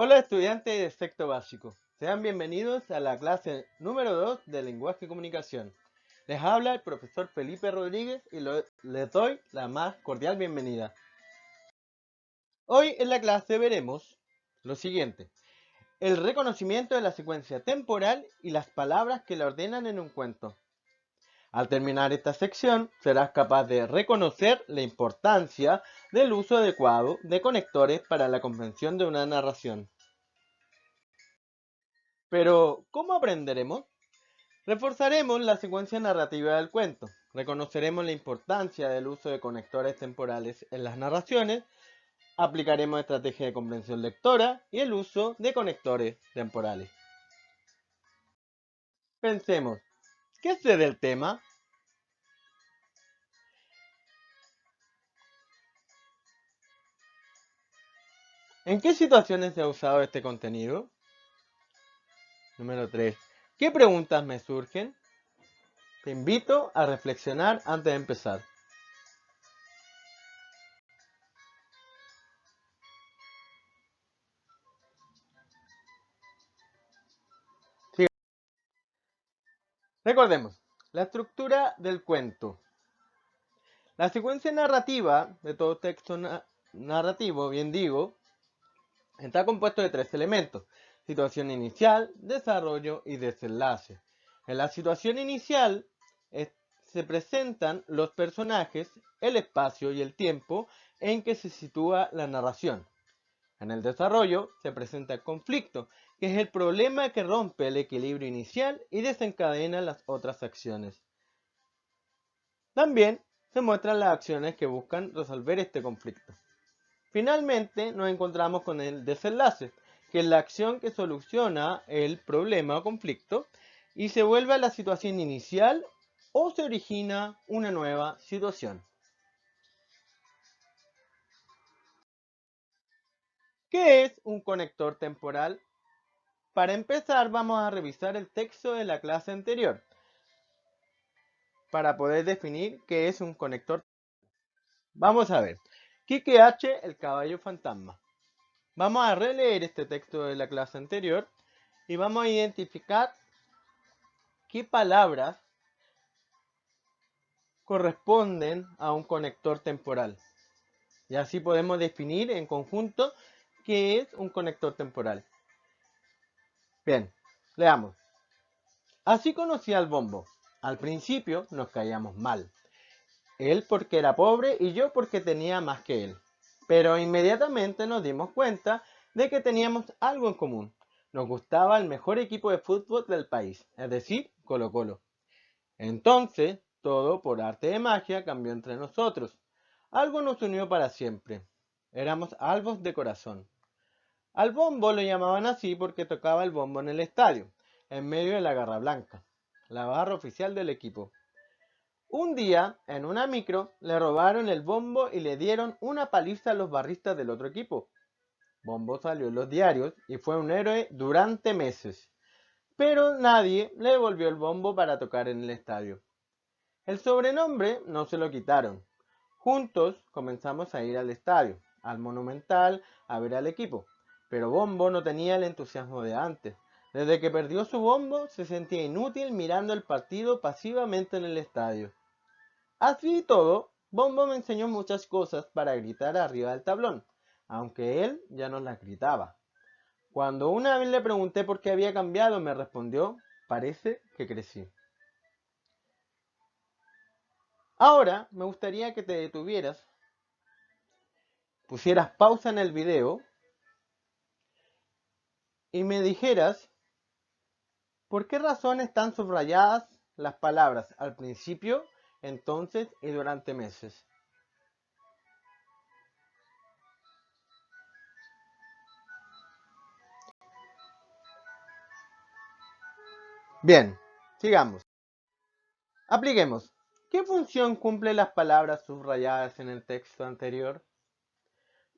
Hola estudiantes de sexto básico, sean bienvenidos a la clase número 2 de lenguaje y comunicación. Les habla el profesor Felipe Rodríguez y les doy la más cordial bienvenida. Hoy en la clase veremos lo siguiente: el reconocimiento de la secuencia temporal y las palabras que la ordenan en un cuento. Al terminar esta sección, serás capaz de reconocer la importancia del uso adecuado de conectores para la comprensión de una narración. Pero, ¿cómo aprenderemos? Reforzaremos la secuencia narrativa del cuento, reconoceremos la importancia del uso de conectores temporales en las narraciones, aplicaremos estrategia de comprensión lectora y el uso de conectores temporales. Pensemos, ¿qué sé del tema? ¿En qué situaciones se ha usado este contenido? Número 3. ¿Qué preguntas me surgen? Te invito a reflexionar antes de empezar. Recordemos, la estructura del cuento. La secuencia narrativa de todo texto narrativo, bien digo, está compuesto de tres elementos: situación inicial, desarrollo y desenlace. En la situación inicial se presentan los personajes, el espacio y el tiempo en que se sitúa la narración. En el desarrollo se presenta el conflicto, que es el problema que rompe el equilibrio inicial y desencadena las otras acciones. También se muestran las acciones que buscan resolver este conflicto. Finalmente nos encontramos con el desenlace, que es la acción que soluciona el problema o conflicto y se vuelve a la situación inicial o se origina una nueva situación. ¿Qué es un conector temporal? Para empezar, vamos a revisar el texto de la clase anterior para poder definir qué es un conector. Vamos a ver. Quique H, el caballo fantasma. Vamos a releer este texto de la clase anterior y vamos a identificar qué palabras corresponden a un conector temporal. Y así podemos definir en conjunto qué es un conector temporal. Bien, leamos. Así conocí al bombo. Al principio nos caíamos mal. Él porque era pobre y yo porque tenía más que él. Pero inmediatamente nos dimos cuenta de que teníamos algo en común. Nos gustaba el mejor equipo de fútbol del país, es decir, Colo-Colo. Entonces, todo por arte de magia cambió entre nosotros. Algo nos unió para siempre. Éramos albos de corazón. Al bombo lo llamaban así porque tocaba el bombo en el estadio, en medio de la garra blanca, la barra oficial del equipo. Un día, en una micro, le robaron el bombo y le dieron una paliza a los barristas del otro equipo. Bombo salió en los diarios y fue un héroe durante meses, pero nadie le devolvió el bombo para tocar en el estadio. El sobrenombre no se lo quitaron. Juntos comenzamos a ir al estadio, al Monumental, a ver al equipo. Pero Bombo no tenía el entusiasmo de antes. Desde que perdió su bombo, se sentía inútil mirando el partido pasivamente en el estadio. Así y todo, Bombo me enseñó muchas cosas para gritar arriba del tablón, aunque él ya no las gritaba. Cuando una vez le pregunté por qué había cambiado, me respondió: parece que crecí. Ahora me gustaría que te detuvieras, pusieras pausa en el video y me dijeras por qué razón están subrayadas las palabras al principio, entonces y durante meses. Bien, sigamos. Apliquemos. ¿Qué función cumplen las palabras subrayadas en el texto anterior?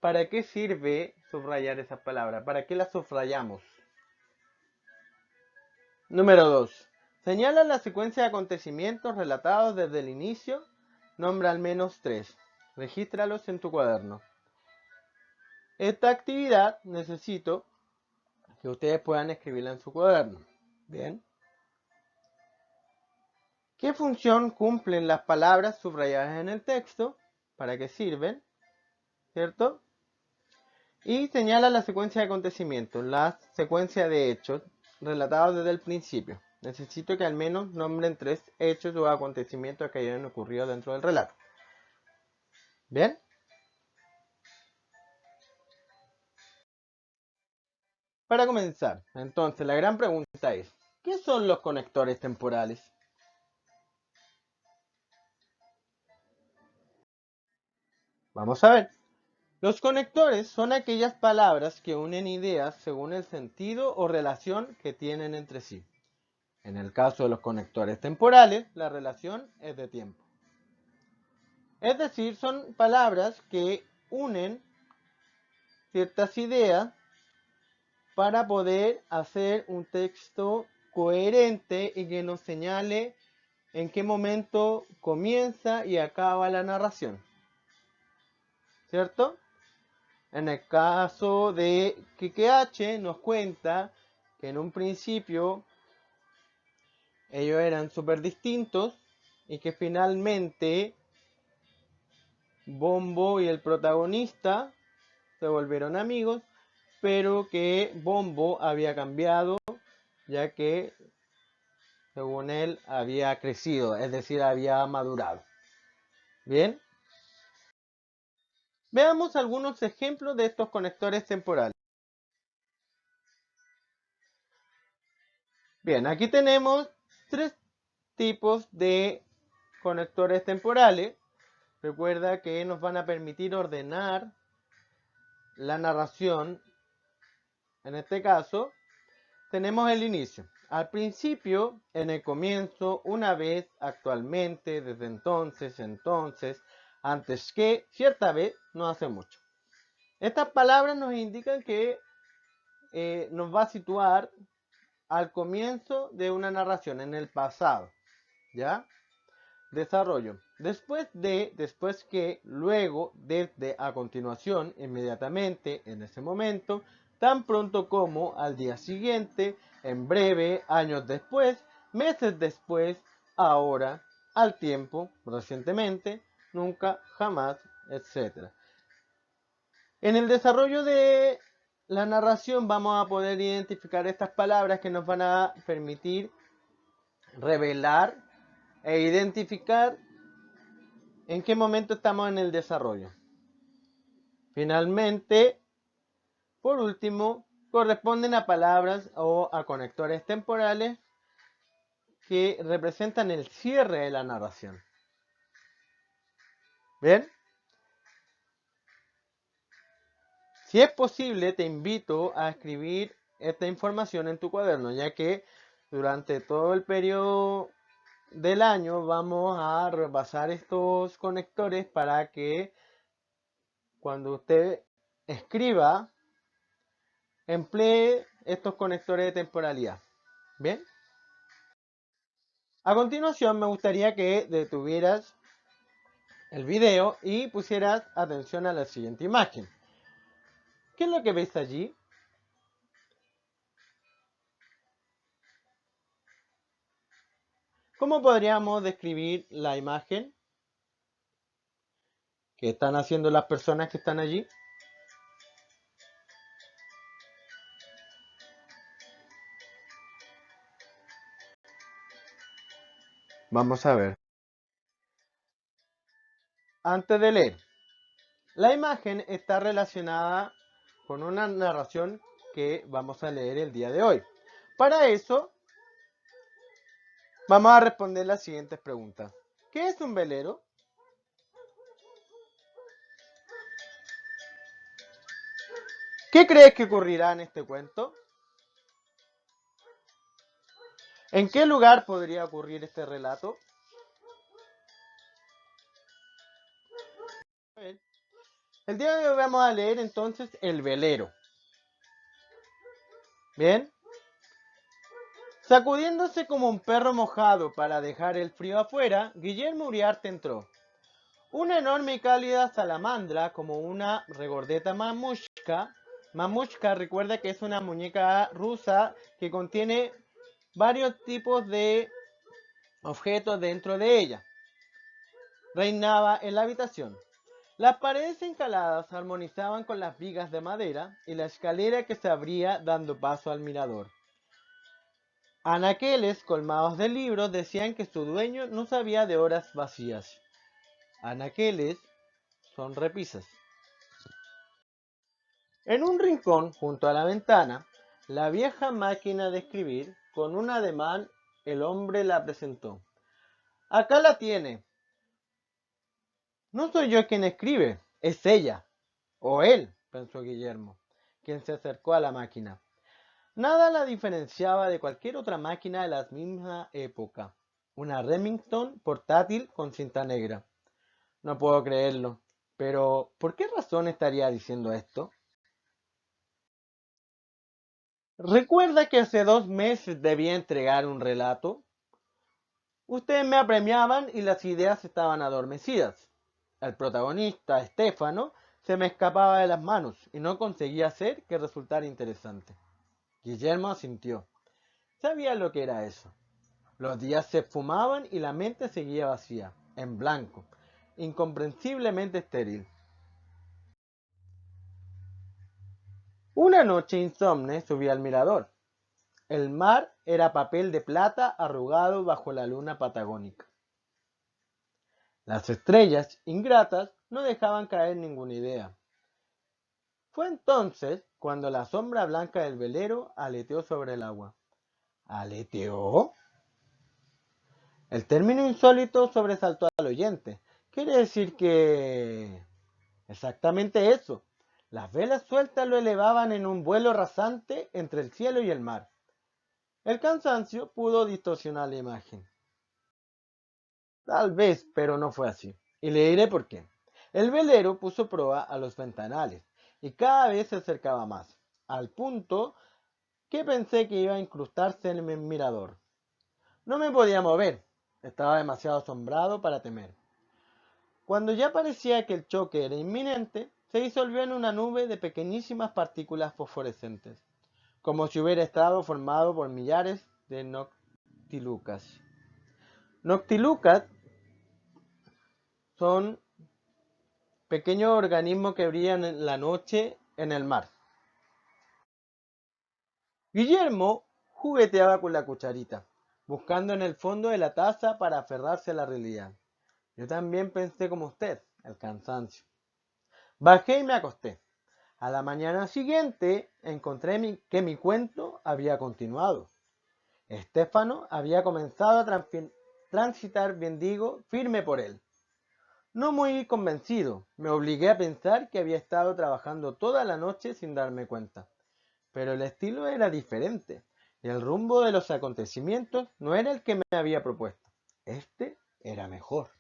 ¿Para qué sirve subrayar esas palabras? ¿Para qué las subrayamos? Número 2. Señala la secuencia de acontecimientos relatados desde el inicio. Nombra al menos 3. Regístralos en tu cuaderno. Esta actividad necesito que ustedes puedan escribirla en su cuaderno. Bien. ¿Qué función cumplen las palabras subrayadas en el texto? ¿Para qué sirven? ¿Cierto? Y señala la secuencia de acontecimientos, la secuencia de hechos relatados desde el principio. Necesito que al menos nombren 3 hechos o acontecimientos que hayan ocurrido dentro del relato. ¿Bien? Para comenzar, entonces, la gran pregunta es, ¿qué son los conectores temporales? Vamos a ver. Los conectores son aquellas palabras que unen ideas según el sentido o relación que tienen entre sí. En el caso de los conectores temporales, la relación es de tiempo. Es decir, son palabras que unen ciertas ideas para poder hacer un texto coherente y que nos señale en qué momento comienza y acaba la narración. ¿Cierto? En el caso de Quique H nos cuenta que en un principio ellos eran súper distintos y que finalmente Bombo y el protagonista se volvieron amigos, pero que Bombo había cambiado ya que según él había crecido, es decir, había madurado. Bien, veamos algunos ejemplos de estos conectores temporales. Bien, aquí tenemos 3 tipos de conectores temporales. Recuerda que nos van a permitir ordenar la narración. En este caso, tenemos el inicio. Al principio, en el comienzo, una vez, actualmente, desde entonces, antes que, cierta vez, no hace mucho. Estas palabras nos indican que nos va a situar al comienzo de una narración, en el pasado. ¿Ya? Desarrollo. Después que, luego, desde, a continuación, inmediatamente, en ese momento, tan pronto como, al día siguiente, en breve, años después, meses después, ahora, al tiempo, recientemente, nunca, jamás, etc. En el desarrollo de la narración vamos a poder identificar estas palabras que nos van a permitir revelar e identificar en qué momento estamos en el desarrollo. Finalmente, por último, corresponden a palabras o a conectores temporales que representan el cierre de la narración. ¿Bien? Si es posible, te invito a escribir esta información en tu cuaderno, ya que durante todo el periodo del año vamos a repasar estos conectores para que cuando usted escriba emplee estos conectores de temporalidad. ¿Bien? A continuación me gustaría que detuvieras el video y pusieras atención a la siguiente imagen. ¿Qué es lo que ves allí? ¿Cómo podríamos describir la imagen que están haciendo las personas que están allí? Vamos a ver. Antes de leer, la imagen está relacionada con una narración que vamos a leer el día de hoy. Para eso, vamos a responder las siguientes preguntas. ¿Qué es un velero? ¿Qué crees que ocurrirá en este cuento? ¿En qué lugar podría ocurrir este relato? El día de hoy vamos a leer entonces El velero. ¿Bien? Sacudiéndose como un perro mojado para dejar el frío afuera, Guillermo Uriarte entró. Una enorme y cálida salamandra, como una regordeta mamushka, Mamushka recuerda que es una muñeca rusa que contiene varios tipos de objetos dentro de ella. Reinaba en la habitación. Las paredes encaladas armonizaban con las vigas de madera y la escalera que se abría dando paso al mirador. Anaqueles colmados de libros decían que su dueño no sabía de horas vacías. Anaqueles son repisas. En un rincón junto a la ventana, la vieja máquina de escribir, con un ademán, el hombre la presentó. Acá la tiene. No soy yo quien escribe, es ella. O él, pensó Guillermo, quien se acercó a la máquina. Nada la diferenciaba de cualquier otra máquina de la misma época. Una Remington portátil con cinta negra. No puedo creerlo. Pero, ¿por qué razón estaría diciendo esto? ¿Recuerda que hace 2 meses debía entregar un relato? Ustedes me apremiaban y las ideas estaban adormecidas. El protagonista, Estefano, se me escapaba de las manos y no conseguía hacer que resultara interesante. Guillermo asintió. Sabía lo que era eso. Los días se esfumaban y la mente seguía vacía, en blanco, incomprensiblemente estéril. Una noche insomne subí al mirador. El mar era papel de plata arrugado bajo la luna patagónica. Las estrellas, ingratas, no dejaban caer ninguna idea. Fue entonces cuando la sombra blanca del velero aleteó sobre el agua. ¿Aleteó? El término insólito sobresaltó al oyente. Quiere decir que... Exactamente eso. Las velas sueltas lo elevaban en un vuelo rasante entre el cielo y el mar. El cansancio pudo distorsionar la imagen. Tal vez, pero no fue así. Y le diré por qué. El velero puso proa a los ventanales y cada vez se acercaba más, al punto que pensé que iba a incrustarse en el mirador. No me podía mover, estaba demasiado asombrado para temer. Cuando ya parecía que el choque era inminente, se disolvió en una nube de pequeñísimas partículas fosforescentes, como si hubiera estado formado por millares de noctilucas. Noctilucas son pequeños organismos que brillan en la noche en el mar. Guillermo jugueteaba con la cucharita, buscando en el fondo de la taza para aferrarse a la realidad. Yo también pensé como usted, el cansancio. Bajé y me acosté. A la mañana siguiente encontré que mi cuento había continuado. Estefano había comenzado a transitar, bien digo, firme por él. No muy convencido, me obligué a pensar que había estado trabajando toda la noche sin darme cuenta. Pero el estilo era diferente, y el rumbo de los acontecimientos no era el que me había propuesto. Este era mejor.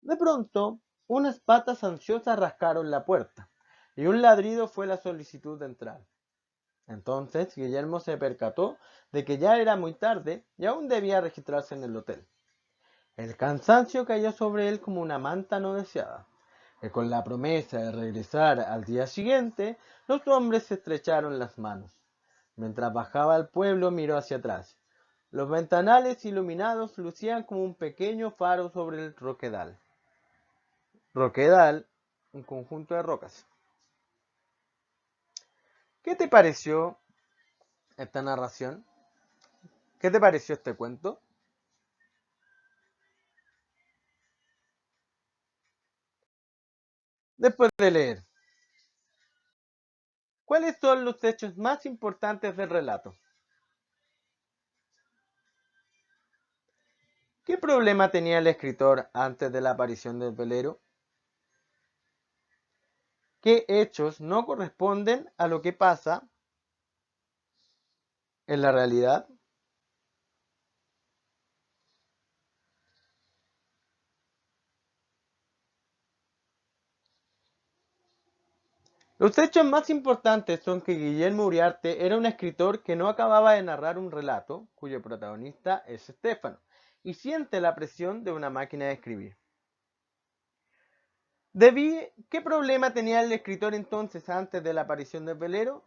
De pronto, unas patas ansiosas rascaron la puerta, y un ladrido fue la solicitud de entrar. Entonces Guillermo se percató de que ya era muy tarde y aún debía registrarse en el hotel. El cansancio cayó sobre él como una manta no deseada, y con la promesa de regresar al día siguiente, los hombres se estrecharon las manos. Mientras bajaba al pueblo miró hacia atrás. Los ventanales iluminados lucían como un pequeño faro sobre el Roquedal. Roquedal, un conjunto de rocas. ¿Qué te pareció esta narración? ¿Qué te pareció este cuento? Después de leer, ¿cuáles son los hechos más importantes del relato? ¿Qué problema tenía el escritor antes de la aparición del velero? ¿Qué hechos no corresponden a lo que pasa en la realidad? Los hechos más importantes son que Guillermo Uriarte era un escritor que no acababa de narrar un relato, cuyo protagonista es Estefano, y siente la presión de una máquina de escribir. ¿Qué problema tenía el escritor entonces antes de la aparición del velero?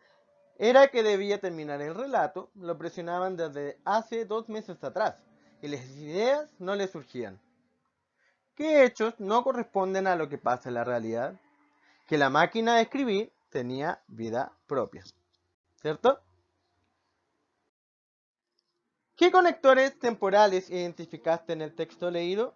Era que debía terminar el relato, lo presionaban desde hace 2 meses atrás, y las ideas no le surgían. ¿Qué hechos no corresponden a lo que pasa en la realidad? Que la máquina de escribir tenía vida propia, ¿cierto? ¿Qué conectores temporales identificaste en el texto leído?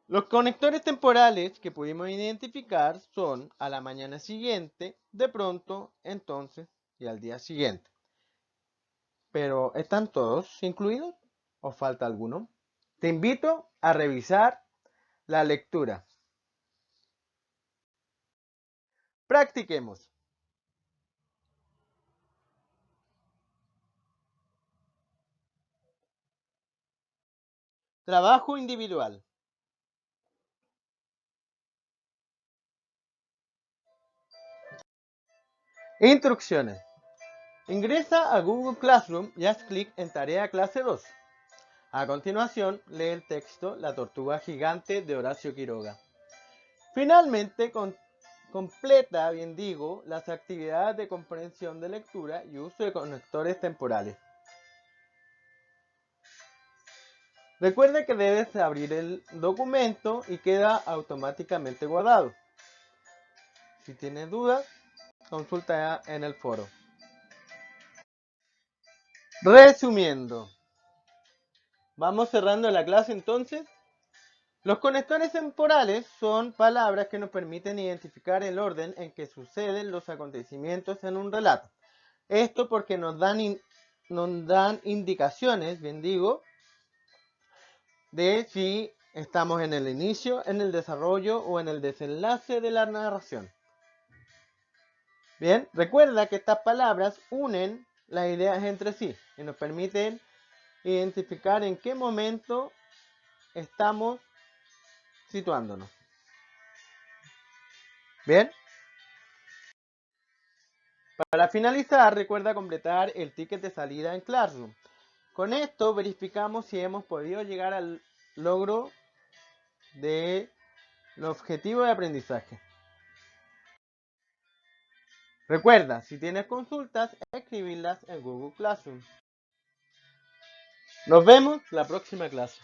Los conectores temporales que pudimos identificar son a la mañana siguiente, de pronto, entonces y al día siguiente. Pero ¿están todos incluidos o falta alguno? Te invito a revisar la lectura. Practiquemos. Trabajo individual. Instrucciones. Ingresa a Google Classroom y haz clic en Tarea Clase 2. A continuación, lee el texto La tortuga gigante de Horacio Quiroga. Finalmente, completa, las actividades de comprensión de lectura y uso de conectores temporales. Recuerda que debes abrir el documento y queda automáticamente guardado. Si tienes dudas, consulta en el foro. Resumiendo, vamos cerrando la clase entonces. Los conectores temporales son palabras que nos permiten identificar el orden en que suceden los acontecimientos en un relato. Esto porque nos dan indicaciones, de si estamos en el inicio, en el desarrollo o en el desenlace de la narración. Bien, recuerda que estas palabras unen las ideas entre sí y nos permiten identificar en qué momento estamos situándonos. Bien. Para finalizar, recuerda completar el ticket de salida en Classroom. Con esto verificamos si hemos podido llegar al logro del objetivo de aprendizaje. Recuerda, si tienes consultas, escribirlas en Google Classroom. Nos vemos la próxima clase.